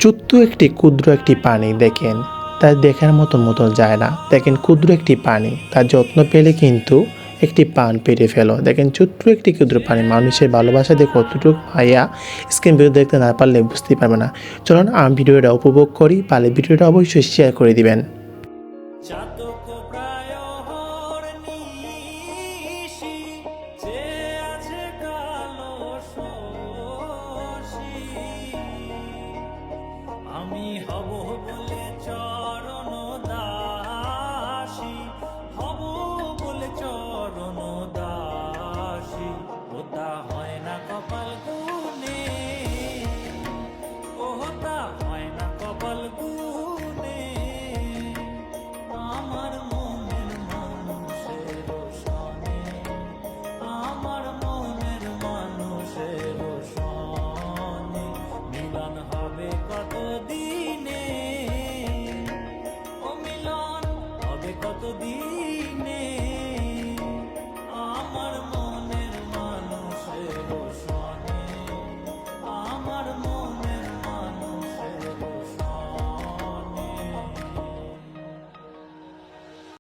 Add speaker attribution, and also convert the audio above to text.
Speaker 1: ছোট্ট একটি ক্ষুদ্র একটি পানি দেখেন, তা দেখার মতো যায় না। দেখেন ক্ষুদ্র একটি পানি, তার যত্ন পেলে কিন্তু একটি পান পেরে ফেলো। দেখেন ছোট্ট একটি ক্ষুদ্র পানি মানুষের ভালোবাসা দিয়ে কতটুকু মায়া, স্ক্রিন ভিডিও দেখতে না পারলে বুঝতেই পারবে না। চলুন আমি ভিডিওটা উপভোগ করি, পারলে ভিডিওটা অবশ্যই শেয়ার করে দিবেন।
Speaker 2: আমি হব বলে চরণ দাসী, হব বলে চরণ দাসী, ওটা হয় না কপাল গুনে, ওটা হয় না কপাল গুনে। আমার মনের মানুষের সনে, আমার মনের মানুষের সনে মিলন হবে কতদিনে, ও মিলন হবে কতদিন।